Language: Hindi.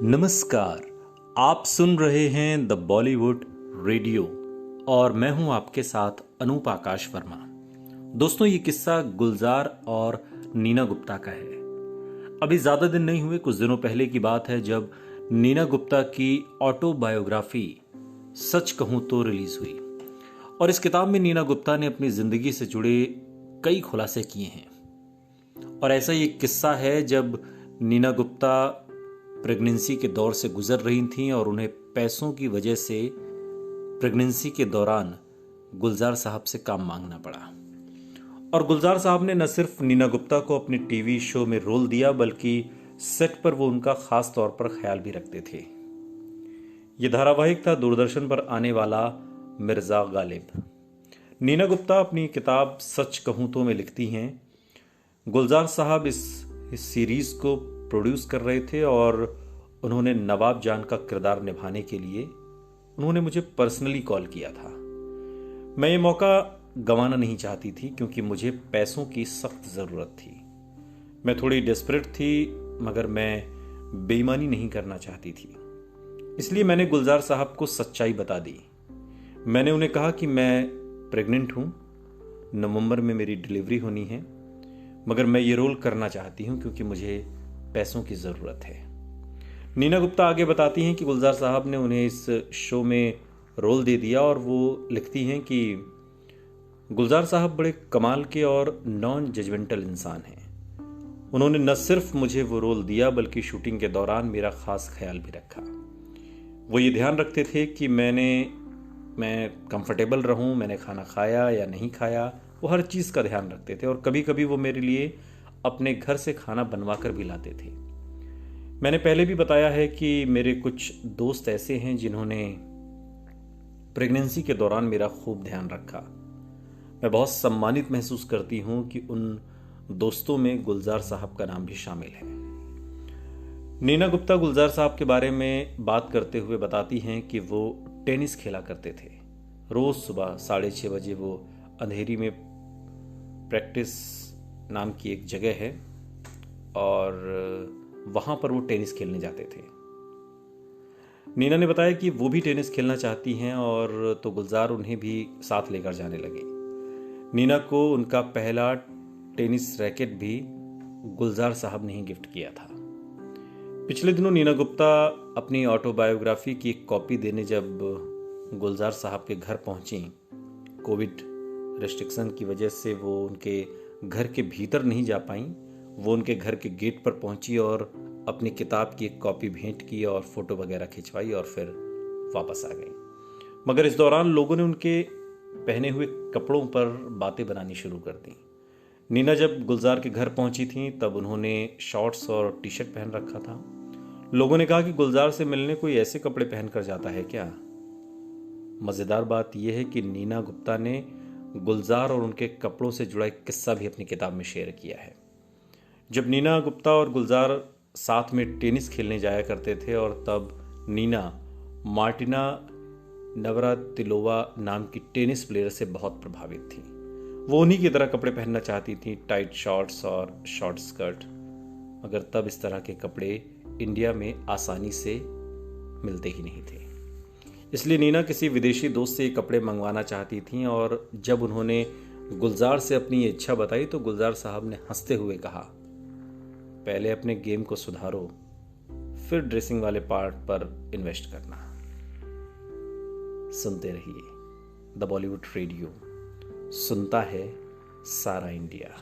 नमस्कार। आप सुन रहे हैं द बॉलीवुड रेडियो और मैं हूं आपके साथ अनूप आकाश वर्मा। दोस्तों, ये किस्सा गुलजार और नीना गुप्ता का है। अभी ज्यादा दिन नहीं हुए, कुछ दिनों पहले की बात है जब नीना गुप्ता की ऑटोबायोग्राफी सच कहूं तो रिलीज हुई। और इस किताब में नीना गुप्ता ने अपनी जिंदगी से जुड़े कई खुलासे किए हैं। और ऐसा ही एक किस्सा है जब नीना गुप्ता प्रेगनेंसी के दौर से गुजर रही थीं और उन्हें पैसों की वजह से प्रेगनेंसी के दौरान गुलजार साहब से काम मांगना पड़ा। और गुलजार साहब ने न सिर्फ नीना गुप्ता को अपने टीवी शो में रोल दिया, बल्कि सेट पर वो उनका खास तौर पर ख्याल भी रखते थे। ये धारावाहिक था दूरदर्शन पर आने वाला मिर्जा गालिब। नीना गुप्ता अपनी किताब सच कहूं तो में लिखती हैं, गुलजार साहब इस सीरीज को प्रोड्यूस कर रहे थे और उन्होंने नवाब जान का किरदार निभाने के लिए उन्होंने मुझे पर्सनली कॉल किया था। मैं ये मौका गंवाना नहीं चाहती थी क्योंकि मुझे पैसों की सख्त ज़रूरत थी। मैं थोड़ी डेस्परेट थी, मगर मैं बेईमानी नहीं करना चाहती थी। इसलिए मैंने गुलजार साहब को सच्चाई बता दी। मैंने उन्हें कहा कि मैं प्रेग्नेंट हूँ, नवंबर में मेरी डिलीवरी होनी है, मगर मैं ये रोल करना चाहती हूँ क्योंकि मुझे पैसों की ज़रूरत है। नीना गुप्ता आगे बताती हैं कि गुलजार साहब ने उन्हें इस शो में रोल दे दिया और वो लिखती हैं कि गुलजार साहब बड़े कमाल के और नॉन जजमेंटल इंसान हैं। उन्होंने न सिर्फ मुझे वो रोल दिया बल्कि शूटिंग के दौरान मेरा खास ख्याल भी रखा। वो ये ध्यान रखते थे कि मैं कंफर्टेबल रहूं, मैंने खाना खाया या नहीं खाया, वो हर चीज़ का ध्यान रखते थे। और कभी कभी वो मेरे लिए अपने घर से खाना बनवा कर भी लाते थे। मैंने पहले भी बताया है कि मेरे कुछ दोस्त ऐसे हैं जिन्होंने प्रेगनेंसी के दौरान मेरा खूब ध्यान रखा। मैं बहुत सम्मानित महसूस करती हूं कि उन दोस्तों में गुलजार साहब का नाम भी शामिल है। नीना गुप्ता गुलजार साहब के बारे में बात करते हुए बताती हैं कि वो टेनिस खेला करते थे। रोज सुबह 6:30 बजे वो अंधेरी में प्रैक्टिस नाम की एक जगह है और वहां पर वो टेनिस खेलने जाते थे। नीना ने बताया कि वो भी टेनिस खेलना चाहती हैं और तो गुलजार उन्हें भी साथ लेकर जाने लगे। नीना को उनका पहला टेनिस रैकेट भी गुलजार साहब ने ही गिफ्ट किया था। पिछले दिनों नीना गुप्ता अपनी ऑटोबायोग्राफी की एक कॉपी देने जब गुलजार साहब के घर पहुंची, कोविड रेस्ट्रिक्शन की वजह से वो उनके घर के भीतर नहीं जा पाई। वो उनके घर के गेट पर पहुंची और अपनी किताब की एक कॉपी भेंट की और फोटो वगैरह खिंचवाई और फिर वापस आ गई। मगर इस दौरान लोगों ने उनके पहने हुए कपड़ों पर बातें बनानी शुरू कर दी। नीना जब गुलजार के घर पहुंची थी तब उन्होंने शॉर्ट्स और टी शर्ट पहन रखा था। लोगों ने कहा कि गुलजार से मिलने कोई ऐसे कपड़े पहनकर जाता है क्या। मज़ेदार बात यह है कि नीना गुप्ता ने गुलजार और उनके कपड़ों से जुड़ा एक किस्सा भी अपनी किताब में शेयर किया है। जब नीना गुप्ता और गुलजार साथ में टेनिस खेलने जाया करते थे और तब नीना मार्टिना नवरातिलोवा नाम की टेनिस प्लेयर से बहुत प्रभावित थी। वो उन्हीं की तरह कपड़े पहनना चाहती थी, टाइट शॉर्ट्स और शॉर्ट स्कर्ट। मगर तब इस तरह के कपड़े इंडिया में आसानी से मिलते ही नहीं थे। इसलिए नीना किसी विदेशी दोस्त से ये कपड़े मंगवाना चाहती थीं और जब उन्होंने गुलजार से अपनी ये इच्छा बताई तो गुलजार साहब ने हंसते हुए कहा, पहले अपने गेम को सुधारो, फिर ड्रेसिंग वाले पार्ट पर इन्वेस्ट करना। सुनते रहिए द बॉलीवुड रेडियो, सुनता है सारा इंडिया।